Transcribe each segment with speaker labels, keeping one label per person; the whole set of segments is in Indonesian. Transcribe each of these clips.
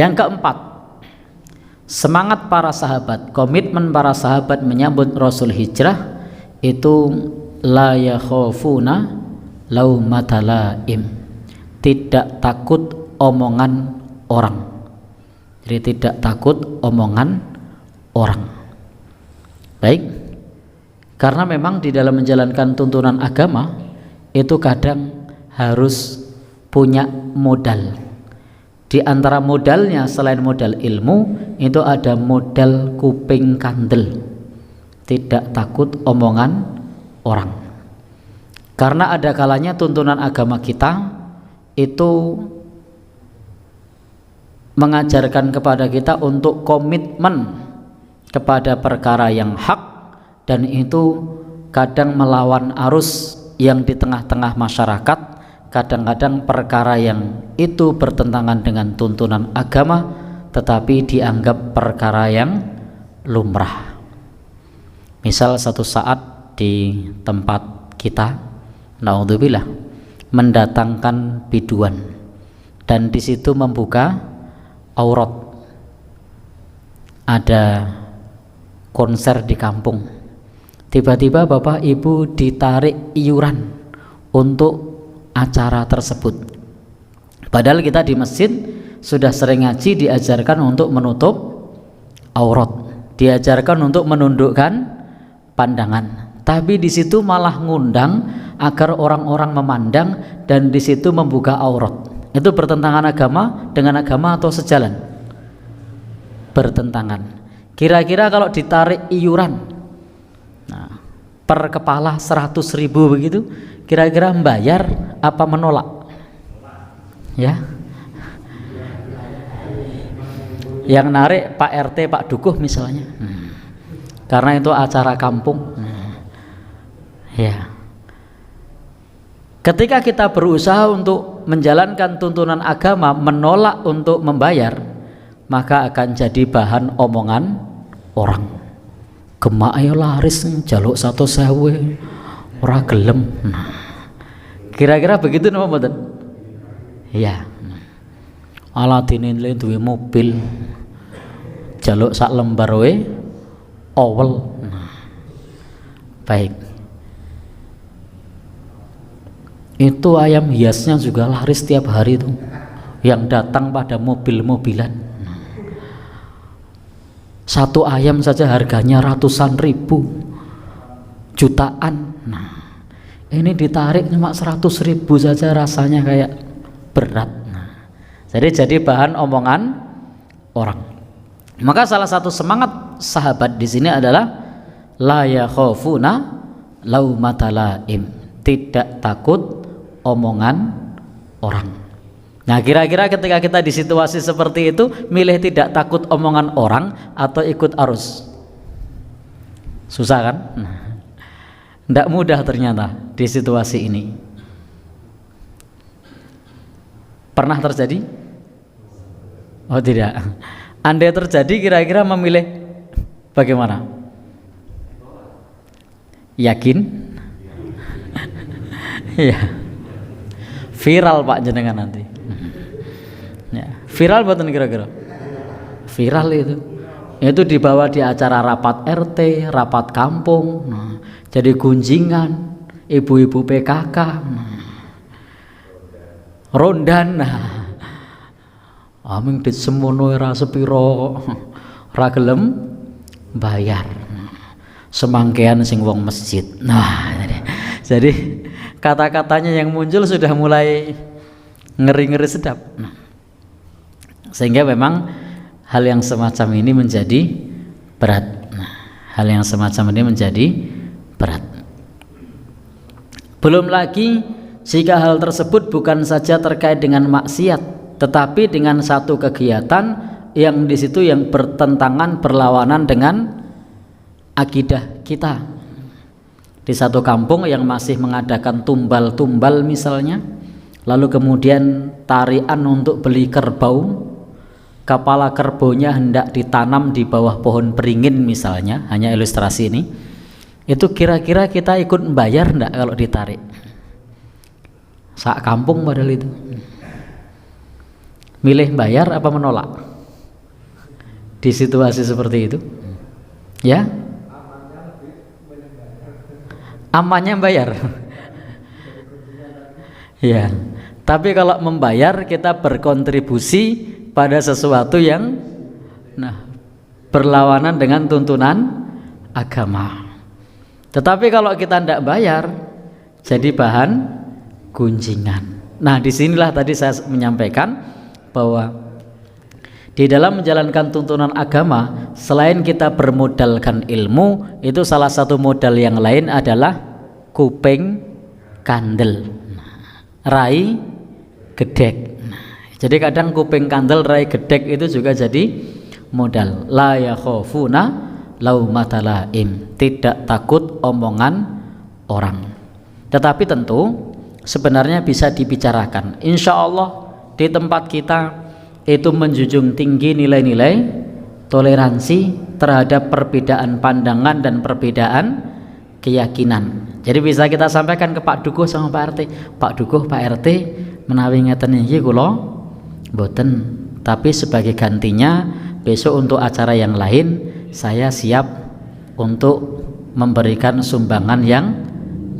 Speaker 1: Yang keempat, semangat para sahabat, komitmen para sahabat menyambut Rasul hijrah itu la yakhafuna laumata laim, tidak takut omongan orang. Jadi tidak takut omongan orang. Baik, karena memang di dalam menjalankan tuntunan agama itu kadang harus punya modal. Di antara modalnya selain modal ilmu itu ada modal kuping kandel, tidak takut omongan orang. Karena ada kalanya tuntunan agama kita itu mengajarkan kepada kita untuk komitmen kepada perkara yang hak, dan itu kadang melawan arus yang di tengah-tengah masyarakat. Kadang-kadang perkara yang itu bertentangan dengan tuntunan agama tetapi dianggap perkara yang lumrah. Misal satu saat di tempat kita, naudzubillah, mendatangkan biduan dan di situ membuka aurat. Ada konser di kampung, tiba-tiba bapak ibu ditarik iuran untuk acara tersebut. Padahal kita di masjid sudah sering ngaji diajarkan untuk menutup aurat, diajarkan untuk menundukkan pandangan, tapi di situ malah ngundang agar orang-orang memandang dan di situ membuka aurat. Itu bertentangan agama dengan agama atau sejalan? Bertentangan. Kira-kira kalau ditarik iuran, nah, per kepala 100.000 begitu, kira-kira membayar apa menolak? Ya, yang narik Pak RT, Pak Dukuh misalnya, karena itu acara kampung. Ya, ketika kita berusaha untuk menjalankan tuntunan agama, menolak untuk membayar, maka akan jadi bahan omongan orang. Gemak ayo laris jaluk 1.000 ora gelem. Kira-kira begitu napa mboten? Iya. Aladine duwe mobil jaluk sak lembar we owel. Baik. Itu ayam hiasnya juga laris tiap hari itu, yang datang pada mobil-mobilan. Satu ayam saja harganya ratusan ribu, jutaan. Nah, ini ditarik cuma 100.000 saja rasanya kayak berat. Nah, jadi bahan omongan orang. Maka salah satu semangat sahabat di sini adalah la yakhafuna laumata laim, tidak takut omongan orang. Nah, kira-kira ketika kita di situasi seperti itu, milih tidak takut omongan orang atau ikut arus? Susah kan? Tidak mudah ternyata di situasi ini. Pernah terjadi? Oh tidak. Andai terjadi, kira-kira memilih bagaimana? Yakin? Iya. Viral Pak jenengan nanti. Ya, viral buatan kira-kira? Viral itu dibawa di acara rapat RT, rapat kampung, nah, jadi gunjingan ibu-ibu PKK, rondan, aming dit semono ora sepiro, ora gelem bayar, semangkean sing wong masjid. Nah, jadi kata-katanya yang muncul sudah mulai ngeri-ngeri sedap. Sehingga memang hal yang semacam ini menjadi berat. Hal yang semacam ini menjadi berat. Belum lagi jika hal tersebut bukan saja terkait dengan maksiat, tetapi dengan satu kegiatan yang di situ yang bertentangan, berlawanan dengan akidah kita. Di satu kampung yang masih mengadakan tumbal-tumbal misalnya, lalu kemudian tarian untuk beli kerbau, kepala kerbonya hendak ditanam di bawah pohon beringin misalnya, hanya ilustrasi ini, itu kira-kira kita ikut membayar enggak kalau ditarik? Sak kampung padahal itu. Milih bayar apa menolak? di situasi seperti itu? Ya, amannya bayar. Ya, tapi kalau membayar kita berkontribusi pada sesuatu yang berlawanan dengan tuntunan agama. Tetapi kalau kita tidak bayar, jadi bahan gunjingan. Nah, disinilah tadi saya menyampaikan bahwa di dalam menjalankan tuntunan agama, selain kita bermodalkan ilmu, itu salah satu modal yang lain adalah kuping kandel, rai gedek. Jadi kadang kuping kandel, rai gedek itu juga jadi modal. La yakhafuna laumata laim, tidak takut omongan orang. Tetapi tentu sebenarnya bisa dibicarakan. Insya Allah di tempat kita itu menjunjung tinggi nilai-nilai toleransi terhadap perbedaan pandangan dan perbedaan keyakinan. Jadi bisa kita sampaikan ke Pak Dukuh sama Pak RT, Pak Dukuh, Pak RT menawi ngeten iki kula mboten, tapi sebagai gantinya besok untuk acara yang lain saya siap untuk memberikan sumbangan yang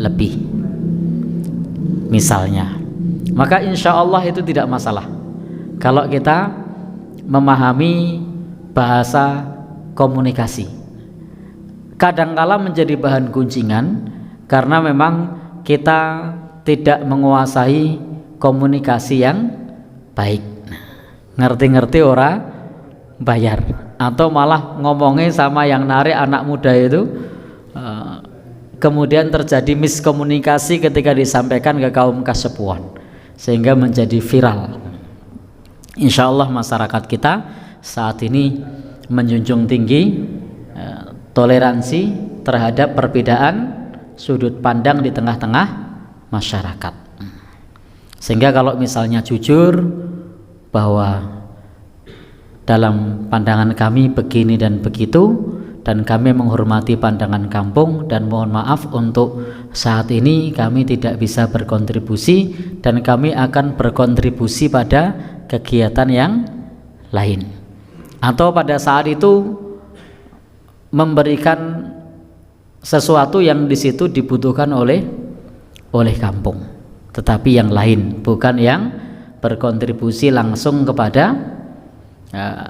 Speaker 1: lebih, misalnya. Maka insya Allah itu tidak masalah kalau kita memahami bahasa komunikasi. Kadangkala menjadi bahan gunjingan karena memang kita tidak menguasai komunikasi yang baik. Ngerti-ngerti ora bayar, atau malah ngomongnya sama yang narik anak muda itu, kemudian terjadi miskomunikasi ketika disampaikan ke kaum kasepuan sehingga menjadi viral. Insya Allah masyarakat kita saat ini menjunjung tinggi toleransi terhadap perbedaan sudut pandang di tengah-tengah masyarakat, sehingga kalau misalnya jujur bahwa dalam pandangan kami begini dan begitu, dan kami menghormati pandangan kampung, dan mohon maaf untuk saat ini kami tidak bisa berkontribusi dan kami akan berkontribusi pada kegiatan yang lain, atau pada saat itu memberikan sesuatu yang di situ dibutuhkan oleh kampung, tetapi yang lain, bukan yang berkontribusi langsung kepada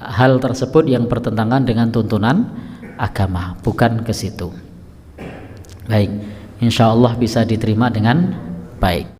Speaker 1: hal tersebut yang bertentangan dengan tuntunan agama, bukan ke situ. Baik, insya Allah bisa diterima dengan baik.